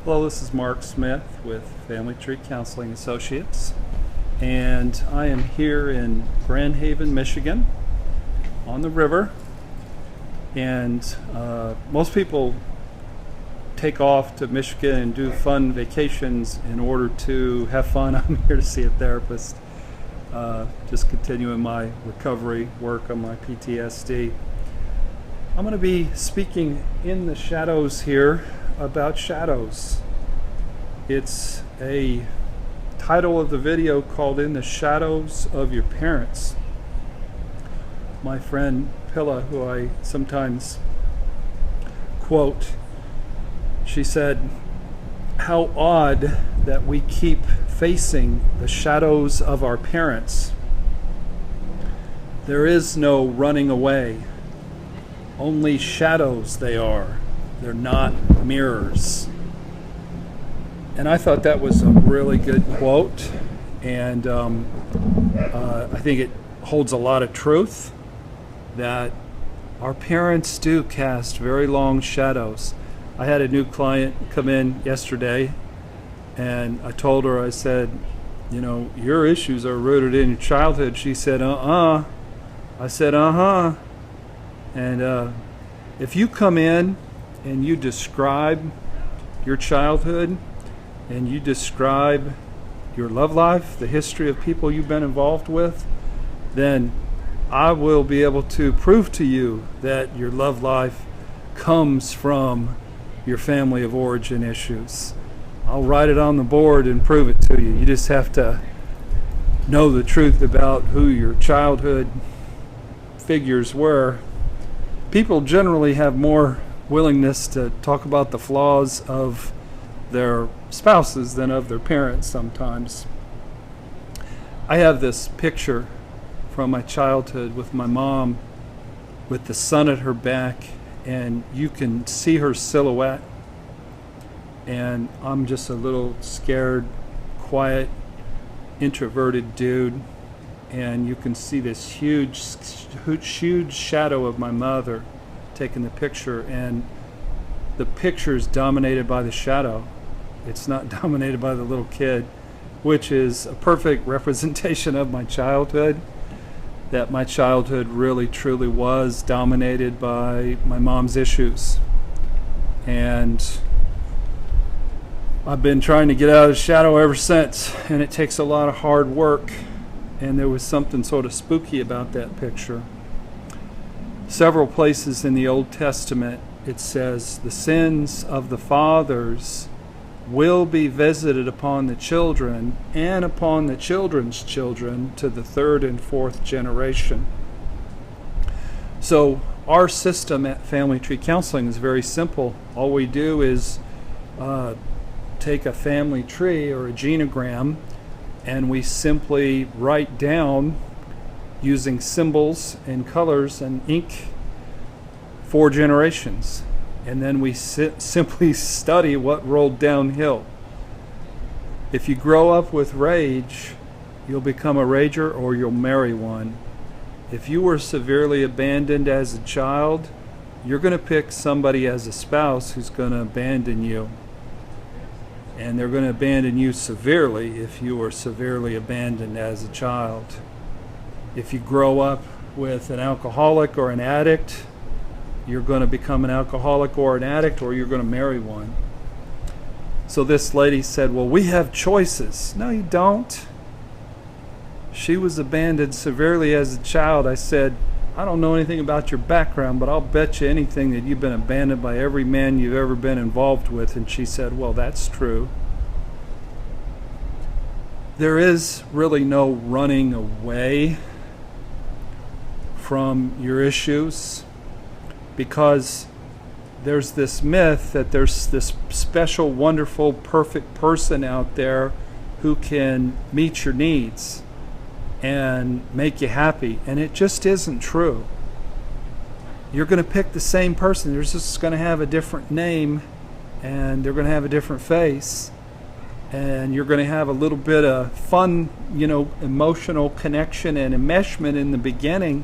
Hello, this is Mark Smith with Family Tree Counseling Associates, and I am here in Grand Haven, Michigan, on the river. And most people take off to Michigan and do fun vacations in order to have fun. I'm here to see a therapist, just continuing my recovery work on my PTSD. I'm going to be speaking in the shadows here about shadows. It's a title of the video called In the Shadows of Your Parents. My friend Pilla, who I sometimes quote, she said, "How odd that we keep facing the shadows of our parents. There is no running away. Only shadows they are. They're not mirrors." And I thought that was a really good quote, and I think it holds a lot of truth, that our parents do cast very long shadows. I had a new client come in yesterday, and I told her, I said, "You know, your issues are rooted in your childhood." She said, I said, And if you come in and you describe your childhood and you describe your love life, the history of people you've been involved with, then I will be able to prove to you that your love life comes from your family of origin issues. I'll write it on the board and prove it to you. You just have to know the truth about who your childhood figures were. People generally have more willingness to talk about the flaws of their spouses than of their parents sometimes. I have this picture from my childhood with my mom with the sun at her back, and you can see her silhouette, and I'm just a little scared, quiet, introverted dude, and you can see this huge shadow of my mother taking the picture, and the picture is dominated by the shadow. It's not dominated by the little kid, which is a perfect representation of my childhood, that my childhood really truly was dominated by my mom's issues. And I've been trying to get out of the shadow ever since, and it takes a lot of hard work, and there was something sort of spooky about that picture. Several places in the Old Testament it says, "The sins of the fathers will be visited upon the children and upon the children's children to the third and fourth generation." So our system at Family Tree Counseling is very simple. All we do is take a family tree or a genogram, and we simply write down, using symbols and colors and ink, 4 generations. And then we simply study what rolled downhill. If you grow up with rage, you'll become a rager or you'll marry one. If you were severely abandoned as a child, you're going to pick somebody as a spouse who's going to abandon you. And they're going to abandon you severely if you were severely abandoned as a child. If you grow up with an alcoholic or an addict, you're going to become an alcoholic or an addict, or you're going to marry one. So this lady said, "Well, we have choices." No, you don't. She was abandoned severely as a child. I said, "I don't know anything about your background, but I'll bet you anything that you've been abandoned by every man you've ever been involved with." And she said, "Well, that's true." There is really no running away from your issues, because there's this myth that there's this special, wonderful, perfect person out there who can meet your needs and make you happy, and it just isn't true. You're going to pick the same person. They're just going to have a different name, and they're going to have a different face, and you're going to have a little bit of fun, emotional connection and enmeshment in the beginning,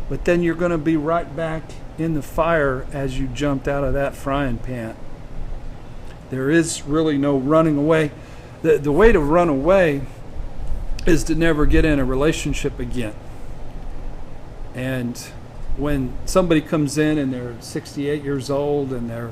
but then you're going to be right back in the fire as you jumped out of that frying pan. There is really no running away. The way to run away is to never get in a relationship again. And when somebody comes in and they're 68 years old and they're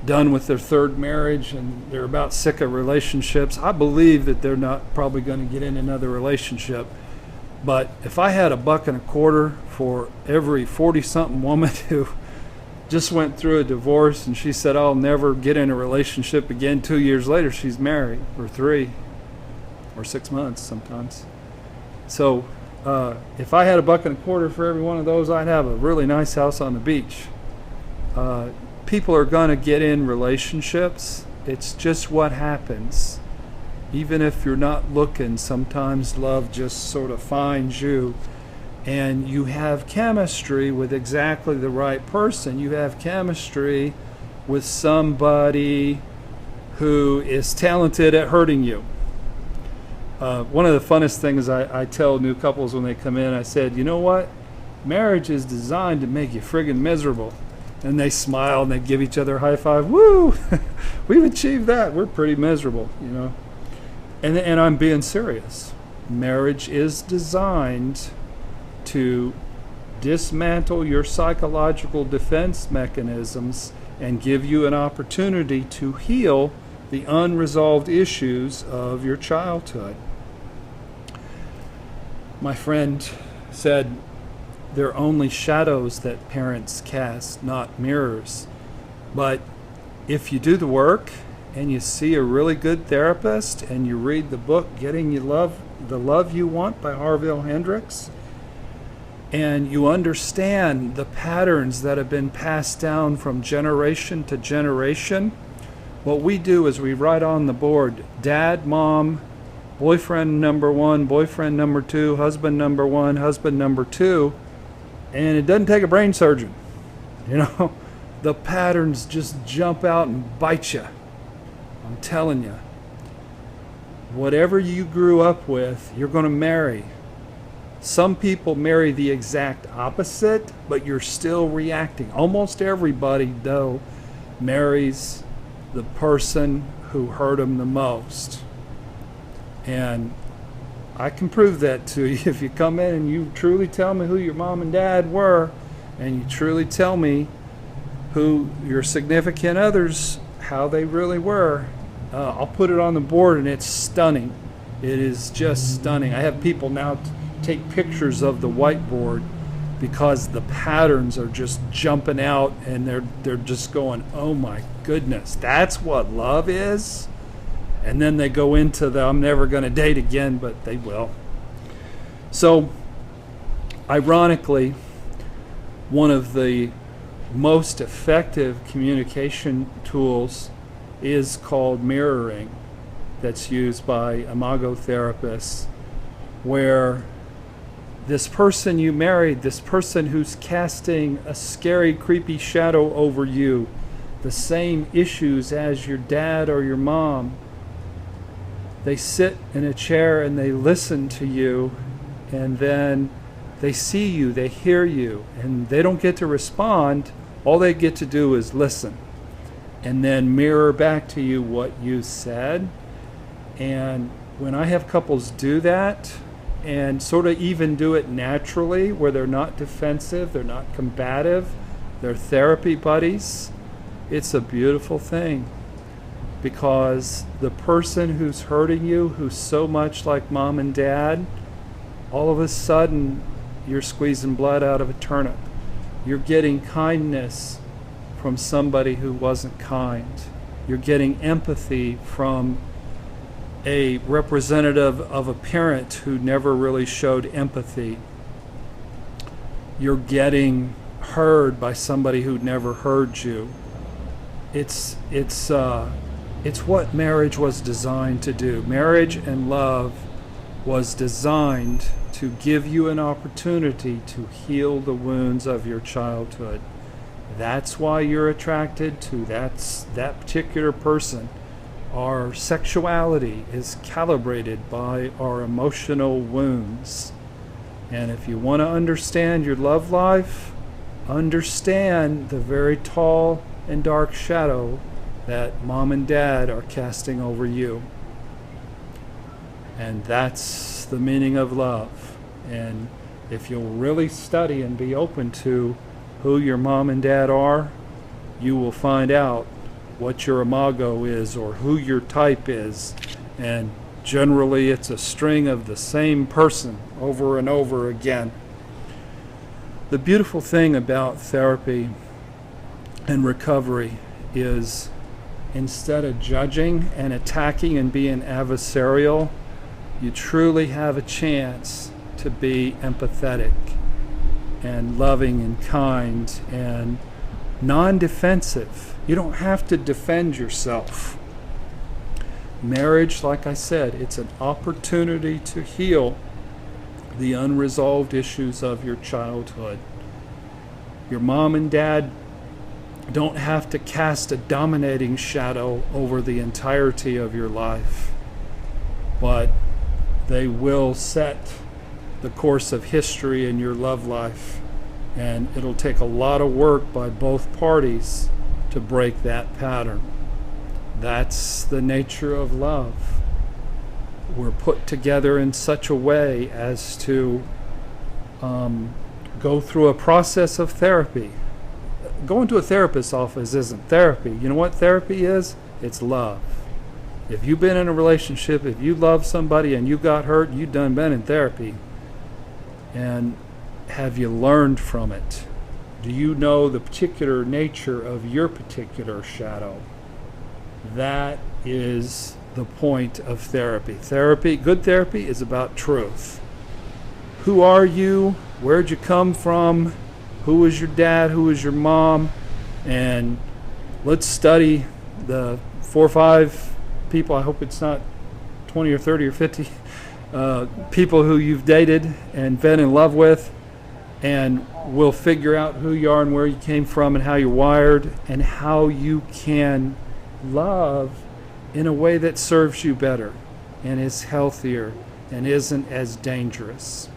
done with their third marriage and they're about sick of relationships, I believe that they're not probably going to get in another relationship. But if I had $1.25 for every 40-something woman who just went through a divorce and she said, I'll never get in a relationship again, 2 years later she's married, or 3 or 6 months sometimes. So if I had $1.25 for every one of those, I'd have a really nice house on the beach. People are going to get in relationships. It's just what happens. Even if you're not looking, sometimes love just sort of finds you, and you have chemistry with exactly the right person. You have chemistry with somebody who is talented at hurting you. One of the funnest things I tell new couples when they come in, I said, you know what? Marriage is designed to make you friggin' miserable. And they smile and they give each other a high five. Woo! We've achieved that. We're pretty miserable, you know. And I'm being serious. Marriage is designed to dismantle your psychological defense mechanisms and give you an opportunity to heal the unresolved issues of your childhood. My friend said, they're only shadows that parents cast, not mirrors. But if you do the work and you see a really good therapist and you read the book Getting You Love, The Love You Want by Harville Hendrix, and you understand the patterns that have been passed down from generation to generation, what we do is we write on the board, dad, mom, boyfriend number 1, boyfriend number 2, husband number 1, husband number 2, and it doesn't take a brain surgeon. You know, the patterns just jump out and bite you. I'm telling you. Whatever you grew up with, you're going to marry. Some people marry the exact opposite, but you're still reacting. Almost everybody, though, marries the person who hurt them the most. And I can prove that to you. If you come in and you truly tell me who your mom and dad were, and you truly tell me who your significant others, how they really were, I'll put it on the board, and it's stunning. It is just stunning. I have people now take pictures of the whiteboard because the patterns are just jumping out, and they're just going, oh my goodness, that's what love is? And then they go into the I'm never going to date again, but they will. So, ironically, one of the most effective communication tools is called mirroring, that's used by imago therapists, where this person you married, this person who's casting a scary, creepy shadow over you, the same issues as your dad or your mom, they sit in a chair and they listen to you, and then they see you, they hear you, and they don't get to respond. All they get to do is listen and then mirror back to you what you said. And when I have couples do that and sort of even do it naturally, where they're not defensive, they're not combative, they're therapy buddies, it's a beautiful thing. Because the person who's hurting you, who's so much like mom and dad, all of a sudden you're squeezing blood out of a turnip. You're getting kindness from somebody who wasn't kind. You're getting empathy from a representative of a parent who never really showed empathy. You're getting heard by somebody who never heard you. It's what marriage was designed to do. Marriage and love was designed to give you an opportunity to heal the wounds of your childhood. That's why you're attracted to that particular person. Our sexuality is calibrated by our emotional wounds. And if you want to understand your love life, understand the very tall and dark shadow that mom and dad are casting over you. And that's the meaning of love. And if you'll really study and be open to who your mom and dad are, you will find out what your imago is or who your type is. And generally it's a string of the same person over and over again. The beautiful thing about therapy and recovery is, instead of judging and attacking and being adversarial, you truly have a chance to be empathetic and loving and kind and non-defensive. You don't have to defend yourself. Marriage, like I said, it's an opportunity to heal the unresolved issues of your childhood. Your mom and dad don't have to cast a dominating shadow over the entirety of your life, but they will set the course of history in your love life, and it'll take a lot of work by both parties to break that pattern. That's the nature of love. We're put together in such a way as to go through a process of therapy. Going to a therapist's office isn't therapy. You know what therapy is? It's love. If you've been in a relationship, if you love somebody and you got hurt, you've been in therapy. And have you learned from it? Do you know the particular nature of your particular shadow? That is the point of therapy. Good therapy is about truth. Who are you? Where'd you come from? Who was your dad? Who was your mom? And let's study the 4 or 5 people. I hope it's not 20 or 30 or 50 people who you've dated and been in love with, and we'll figure out who you are and where you came from and how you're wired and how you can love in a way that serves you better and is healthier and isn't as dangerous.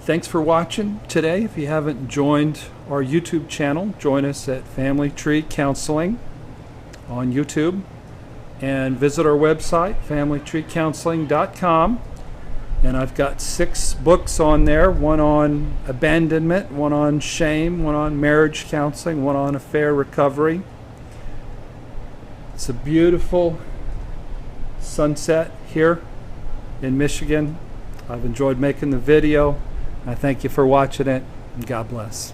Thanks for watching today. If you haven't joined our YouTube channel, join us at Family Tree Counseling on YouTube, and visit our website, familytreecounseling.com. And I've got 6 books on there, one on abandonment, one on shame, one on marriage counseling, one on affair recovery. It's a beautiful sunset here in Michigan. I've enjoyed making the video. I thank you for watching it, and God bless.